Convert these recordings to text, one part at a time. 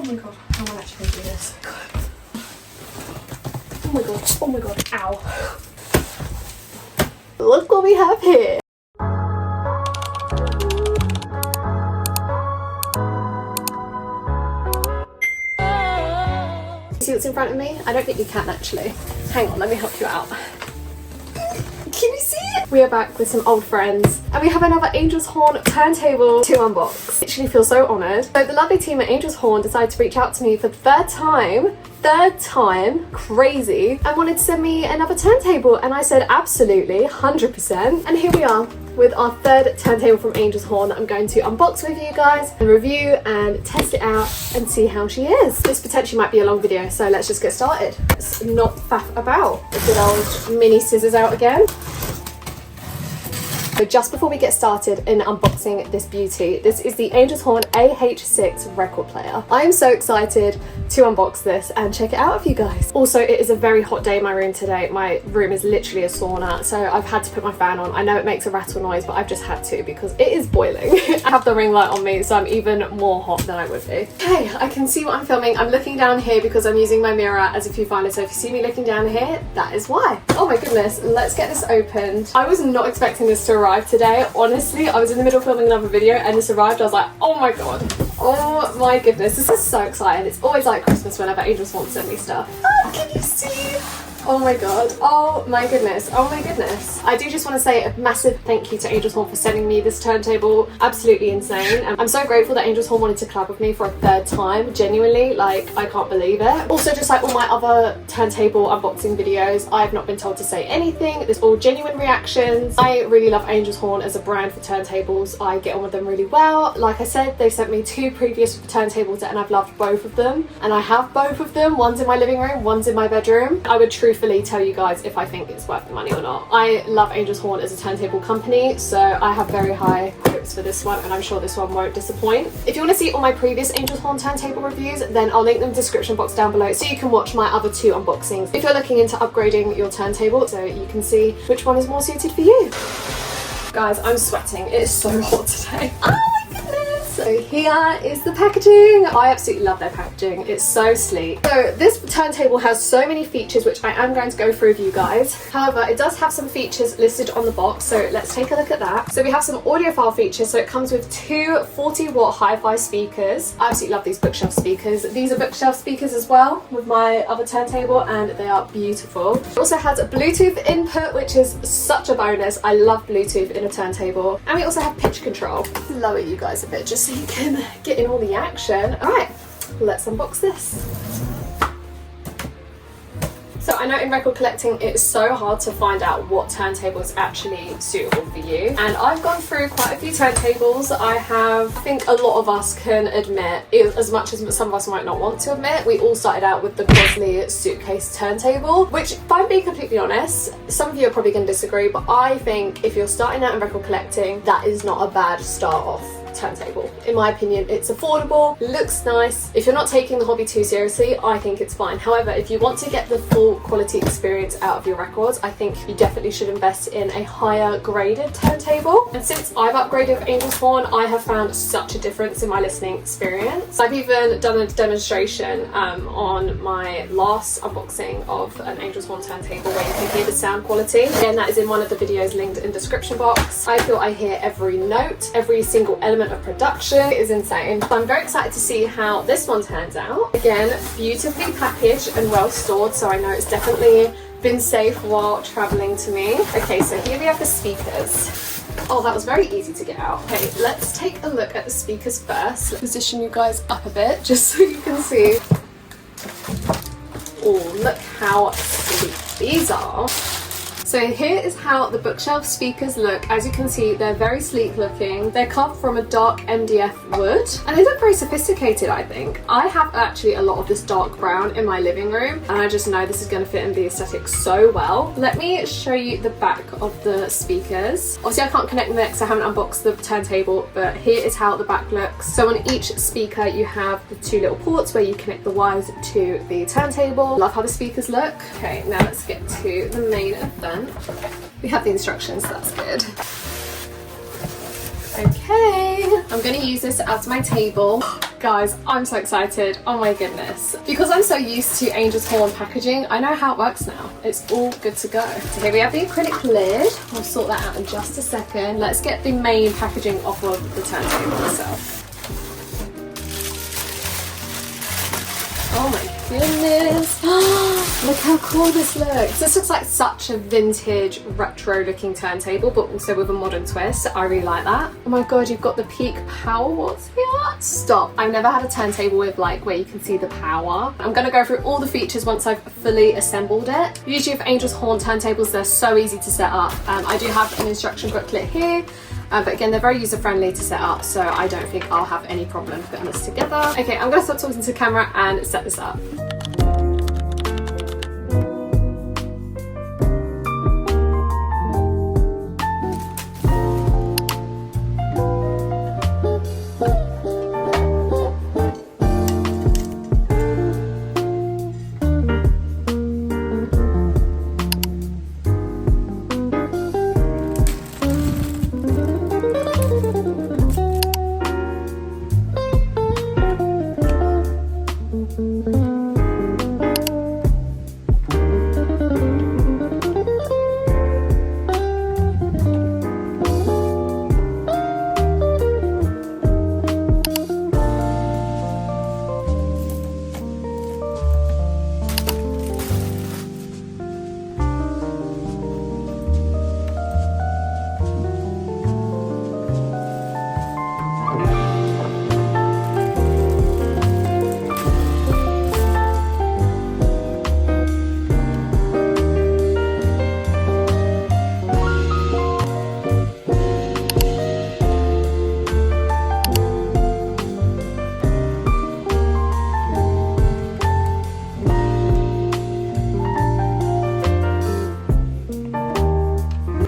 Oh my god, how am I actually gonna do this? God. Oh my god, oh my god, ow. Look what we have here. See what's in front of me? I don't think you can actually. Hang on, let me help you out. Can you see it? We are back with some old friends and we have another Angel's Horn turntable to unbox. I literally feel so honoured. So the lovely team at Angel's Horn decided to reach out to me for the third time, crazy, and wanted to send me another turntable, and I said absolutely, 100%. And here we are with our third turntable from Angel's Horn that I'm going to unbox with you guys and review and test it out and see how she is. This potentially might be a long video, so let's just get started. Let's not faff about. The good old mini scissors out again. So just before we get started in unboxing this beauty, this is the Angel's Horn AH-6 record player. I am so excited to unbox this and check it out with you guys. Also, it is a very hot day in my room today. My room is literally a sauna, so I've had to put my fan on. I know it makes a rattle noise, but I've just had to because it is boiling. I have the ring light on me, so I'm even more hot than I would be. Okay, I can see what I'm filming. I'm looking down here because I'm using my mirror as a viewfinder, so if you see me looking down here, that is why. Oh my goodness, let's get this opened. I was not expecting this to arrive today. Honestly, I was in the middle of filming another video and this arrived. I was like, oh my god, oh my goodness, this is so exciting. It's always like Christmas whenever Angel's Horn send me stuff. Oh, can you see? Oh my god, oh my goodness, oh my goodness. I do just want to say a massive thank you to Angel's Horn for sending me this turntable. Absolutely insane, and I'm so grateful that Angel's Horn wanted to collab with me for a third time. Genuinely, like, I can't believe it. Also, just like all my other turntable unboxing videos, I have not been told to say anything. It's all genuine reactions. I really love Angel's Horn as a brand for turntables. I get on with them really well. Like I said, they sent me 2 previous turntables and I've loved both of them, and I have both of them. One's in my living room, one's in my bedroom. I would truthfully tell you guys if I think it's worth the money or not. I love Angel's Horn as a turntable company, so I have very high hopes for this one, and I'm sure this one won't disappoint. If you want to see all my previous Angel's Horn turntable reviews, then I'll link them in the description box down below so you can watch my other 2 unboxings if you're looking into upgrading your turntable, so you can see which one is more suited for you. Guys, I'm sweating. It is so hot today. Oh my goodness! So here is the packaging. I absolutely love their packaging. It's so sleek. So this turntable has so many features which I am going to go through with you guys. However, it does have some features listed on the box, so let's take a look at that. So we have some audiophile features. So it comes with 2 40-watt hi-fi speakers. I absolutely love these bookshelf speakers. These are bookshelf speakers as well with my other turntable, and they are beautiful. It also has a Bluetooth input, which is such a bonus. I love Bluetooth in a turntable. And we also have pitch control. Lower you guys a bit just so you can get in all the action. All right, let's unbox this. So I know in record collecting it's so hard to find out what turntable is actually suitable for you, and I've gone through quite a few turntables. I think a lot of us can admit, as much as some of us might not want to admit, we all started out with the Bosley suitcase turntable, which, if I'm being completely honest, some of you are probably going to disagree, but I think if you're starting out in record collecting, that is not a bad start off turntable. In my opinion, it's affordable, looks nice. If you're not taking the hobby too seriously, I think it's fine. However, if you want to get the full quality experience out of your records, I think you definitely should invest in a higher graded turntable. And since I've upgraded with Angel's Horn, I have found such a difference in my listening experience. I've even done a demonstration on my last unboxing of an Angel's Horn turntable where you can hear the sound quality. Again, that is in one of the videos linked in the description box. I feel I hear every note, every single element of production. It is insane. So I'm very excited to see how this one turns out. Again, beautifully packaged and well stored, so I know it's definitely been safe while traveling to me. Okay, so here we have the speakers. Oh, that was very easy to get out. Okay, let's take a look at the speakers first. Position you guys up a bit just so you can see. Oh, look how sleek these are. So here is how the bookshelf speakers look. As you can see, they're very sleek looking. They're carved from a dark MDF wood, and they look very sophisticated, I think. I have actually a lot of this dark brown in my living room, and I just know this is going to fit in the aesthetic so well. Let me show you the back of the speakers. Obviously I can't connect them because I haven't unboxed the turntable, but here is how the back looks. So on each speaker you have the 2 little ports where you connect the wires to the turntable. Love how the speakers look. Okay, now let's get to the main event. We have the instructions, so that's good. Okay, I'm going to use this as my table. Guys, I'm so excited. Oh my goodness. Because I'm so used to Angel's Horn packaging, I know how it works now. It's all good to go. So here we have the acrylic lid. I'll sort that out in just a second. Let's get the main packaging off of the turntable itself. Oh my goodness. Look how cool this looks. This looks like such a vintage, retro looking turntable, but also with a modern twist. I really like that. Oh my god, you've got the peak power watts here. Stop. I've never had a turntable with like where you can see the power. I'm going to go through all the features once I've fully assembled it. Usually with Angel's Horn turntables, they're so easy to set up. I do have an instruction booklet here. But again, they're very user-friendly to set up, so I don't think I'll have any problem putting this together. Okay, I'm gonna stop talking to the camera and set this up.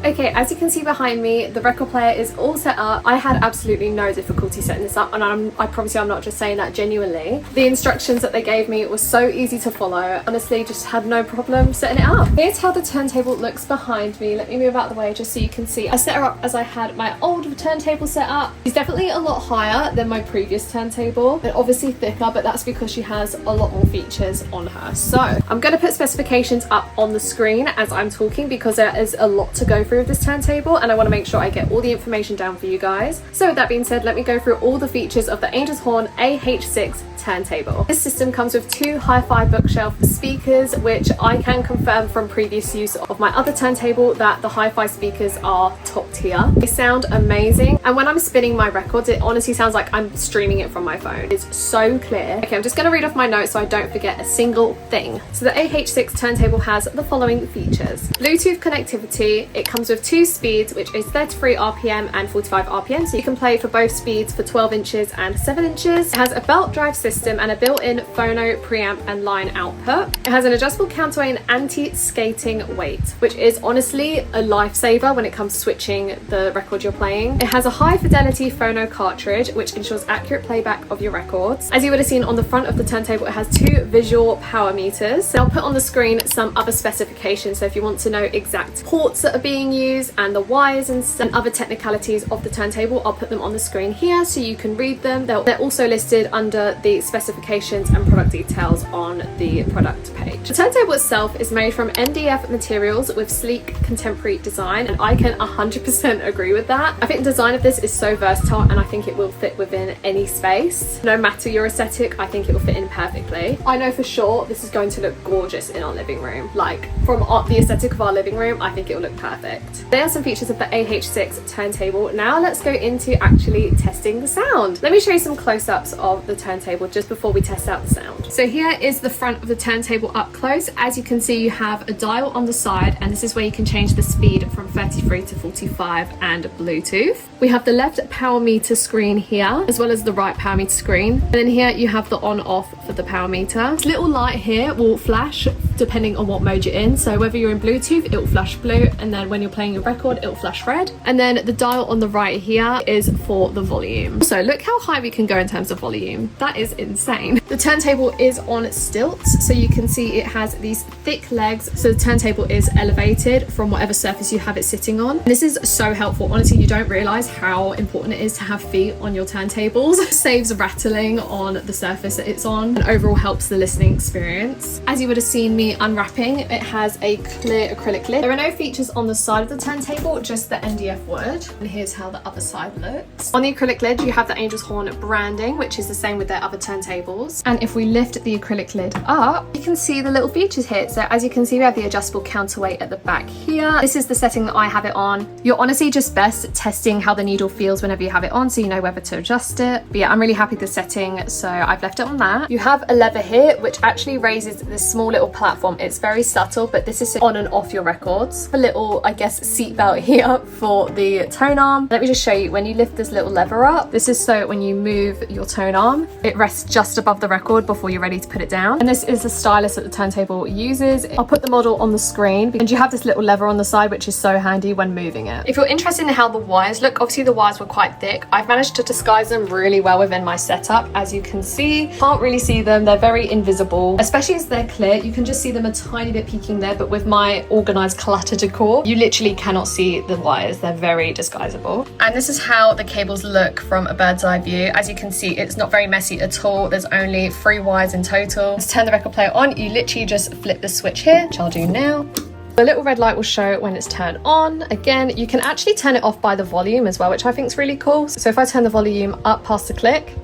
Okay, as you can see behind me, the record player is all set up. I had absolutely no difficulty setting this up, and I promise you I'm not just saying that genuinely. The instructions that they gave me were so easy to follow. Honestly, just had no problem setting it up. Here's how the turntable looks behind me. Let me move out the way just so you can see. I set her up as I had my old turntable set up. She's definitely a lot higher than my previous turntable, and obviously thicker, but that's because she has a lot more features on her. So I'm going to put specifications up on the screen as I'm talking because there is a lot to go through with this turntable, and I want to make sure I get all the information down for you guys. So with that being said, let me go through all the features of the Angel's Horn AH-6 turntable. This system comes with two hi-fi bookshelf speakers, which I can confirm from previous use of my other turntable that the hi-fi speakers are top tier. They sound amazing, and when I'm spinning my records, it honestly sounds like I'm streaming it from my phone. It's so clear. Okay, I'm just going to read off my notes so I don't forget a single thing. So the AH-6 turntable has the following features: Bluetooth connectivity. It comes with two speeds, which is 33 RPM and 45 RPM, so you can play for both speeds for 12 inches and 7 inches. It has a belt drive system and a built-in phono preamp and line output. It has an adjustable counterweight and anti-skating weight, which is honestly a lifesaver when it comes to switching the record you're playing. It has a high fidelity phono cartridge, which ensures accurate playback of your records. As you would have seen on the front of the turntable, it has two visual power meters. So I'll put on the screen some other specifications, so if you want to know exact ports that are being used and the wires and other technicalities of the turntable, I'll put them on the screen here so you can read them. They're also listed under the specifications and product details on the product page. The turntable itself is made from MDF materials with sleek contemporary design, and I can 100% agree with that. I think the design of this is so versatile, and I think it will fit within any space. No matter your aesthetic, I think it will fit in perfectly. I know for sure this is going to look gorgeous in our living room. Like, from the aesthetic of our living room, I think it will look perfect. There are some features of the AH-6 turntable. Now let's go into actually testing the sound. Let me show you some close-ups of the turntable just before we test out the sound. So here is the front of the turntable up close. As you can see, you have a dial on the side, and this is where you can change the speed from 33 to 45 and Bluetooth. We have the left power meter screen here, as well as the right power meter screen. And then here you have the on-off for the power meter. This little light here will flash depending on what mode you're in. So whether you're in Bluetooth, it will flash blue, and then when you're playing your record, it will flash red. And then the dial on the right here is for the volume. So look how high we can go in terms of volume. That is insane. The turntable is on stilts, so you can see it has these thick legs, so the turntable is elevated from whatever surface you have it sitting on. And this is so helpful. Honestly, you don't realize how important it is to have feet on your turntables. It saves rattling on the surface that it's on and overall helps the listening experience. As you would have seen me unwrapping, it has a clear acrylic lid. There are no features on the side of the turntable, just the NDF wood. And here's how the other side looks. On the acrylic lid, you have the Angel's Horn branding, which is the same with their other turntables. And if we lift the acrylic lid up, you can see the little features here. So as you can see, we have the adjustable counterweight at the back here. This is the setting that I have it on. You're honestly just best testing how the needle feels whenever you have it on, so you know whether to adjust it. But yeah, I'm really happy with the setting, so I've left it on that. You have a lever here, which actually raises this small little platform. It's very subtle, but this is on and off your records. A little, I guess, seat belt here for the tone arm. Let me just show you. When you lift this little lever up, this is so when you move your tone arm, it rests just above the record before you're ready to put it down. And this is the stylus that the turntable uses. I'll put the model on the screen, and you have this little lever on the side, which is so handy when moving it. If you're interested in how the wires look, obviously the wires were quite thick. I've managed to disguise them really well within my setup. As you can see, can't really see them. They're very invisible, especially as they're clear. You can just see them a tiny bit peeking there, but with my organized clutter decor, you literally cannot see the wires. They're very disguisable. And this is how the cables look from a bird's eye view. As you can see, it's not very messy at all. There's only 3 wires in total. Let's turn the record player on. You literally just flip the switch here, which I'll do now. The little red light will show when it's turned on. Again, you can actually turn it off by the volume as well, which I think is really cool. So if I turn the volume up past the click,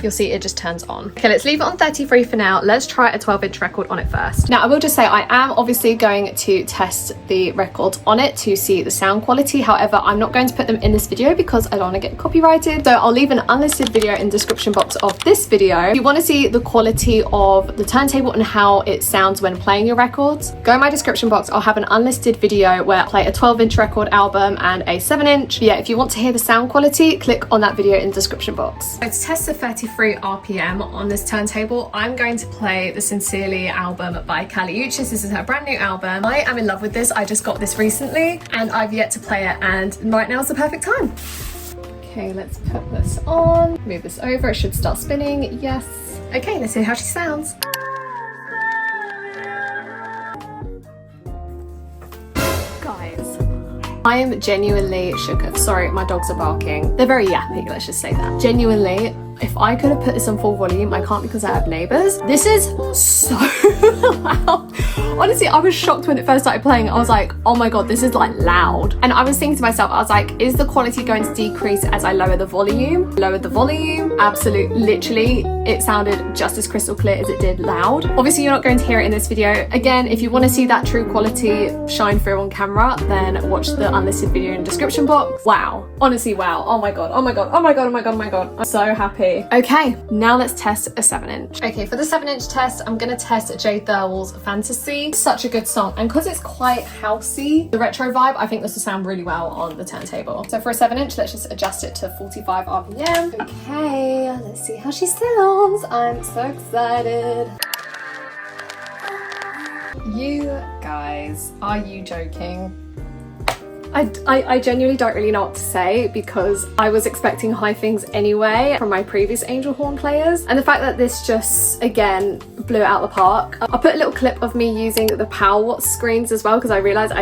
you'll see it just turns on. Okay, let's leave it on 33 for now. Let's try a 12-inch record on it first. Now, I will just say I am obviously going to test the records on it to see the sound quality. However, I'm not going to put them in this video because I don't want to get copyrighted. So I'll leave an unlisted video in the description box of this video. If you want to see the quality of the turntable and how it sounds when playing your records, go in my description box. I'll have an unlisted video where I play a 12-inch record album and a 7-inch. Yeah, if you want to hear the sound quality, click on that video in the description box. So to test the 33 RPM on this turntable, I'm going to play the Sincerely album by Kali Uchis. This is her brand new album. I am in love with this. I just got this recently and I've yet to play it, and right now is the perfect time. Okay, let's put this on, move this over. It should start spinning. Yes. Okay, let's see how she sounds. Guys, I am genuinely shook. Sorry, my dogs are barking. They're very yappy, let's just say that. Genuinely, if I could have put this on full volume, I can't because I have neighbours. This is so loud. Honestly, I was shocked when it first started playing. I was like, oh my God, this is like loud. And I was thinking to myself, I was like, is the quality going to decrease as I lower the volume? Lowered the volume, absolute, literally, it sounded just as crystal clear as it did loud. Obviously, you're not going to hear it in this video. Again, if you want to see that true quality shine through on camera, then watch the unlisted video in the description box. Wow, honestly, wow. Oh my God, oh my God, oh my God, oh my God, oh my God. I'm so happy. Okay, now let's test a 7-inch. Okay, for the 7-inch test, I'm gonna test Jay Thirlwell's Fantasy. Such a good song, and because it's quite housey, the retro vibe, I think this will sound really well on the turntable. So for a 7-inch, let's just adjust it to 45 RPM. Okay, let's see how she sounds. I'm so excited. You guys, are you joking? I genuinely don't really know what to say because I was expecting high things anyway from my previous Angel Horn players, and the fact that this just, again, blew it out the park. I'll put a little clip of me using the Power Watch screens as well because I realised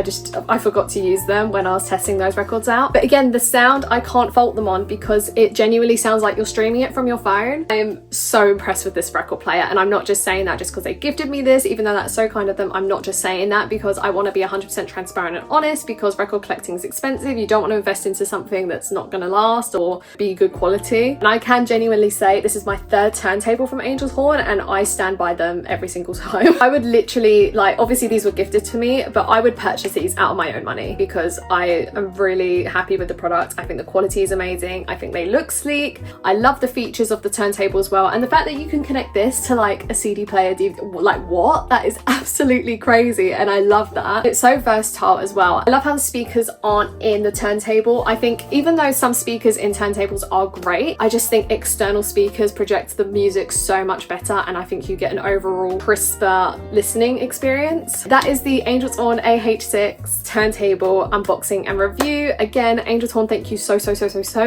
I forgot to use them when I was testing those records out. But again, the sound, I can't fault them on because it genuinely sounds like you're streaming it from your phone. I am so impressed with this record player, and I'm not just saying that just because they gifted me this, even though that's so kind of them. I'm not just saying that because I want to be 100% transparent and honest, because record collecting is expensive. You don't want to invest into something that's not going to last or be good quality. And I can genuinely say this is my 3rd turntable from Angel's Horn, and I stand by them every single time. I would literally, like, obviously these were gifted to me, but I would purchase these out of my own money because I am really happy with the product. I think the quality is amazing. I think they look sleek. I love the features of the turntable as well, and the fact that you can connect this to like a CD player, like what? That is absolutely crazy, and I love that. It's so versatile as well. I love how the speakers speakers aren't in the turntable. I think even though some speakers in turntables are great, I just think external speakers project the music so much better, and I think you get an overall crisper listening experience. That is the Angel's Horn AH-6 turntable unboxing and review. Again, Angel's Horn, thank you so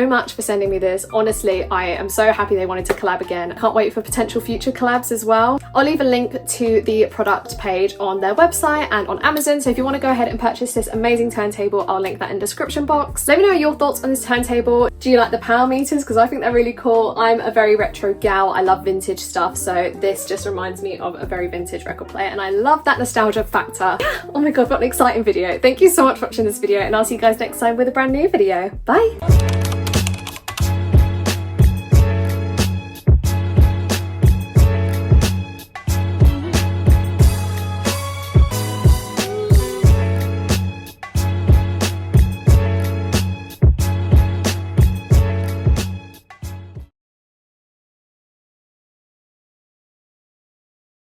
much for sending me this. Honestly, I am so happy they wanted to collab again. I can't wait for potential future collabs as well. I'll leave a link to the product page on their website and on Amazon, so if you want to go ahead and purchase this amazing turntable, I'll link that in the description box. Let me know your thoughts on this turntable. Do you like the power meters? Because I think they're really cool. I'm a very retro gal. I love vintage stuff, so this just reminds me of a very vintage record player, and I love that nostalgia factor. Oh my god, what an exciting video. Thank you so much for watching this video, and I'll see you guys next time with a brand new video. Bye!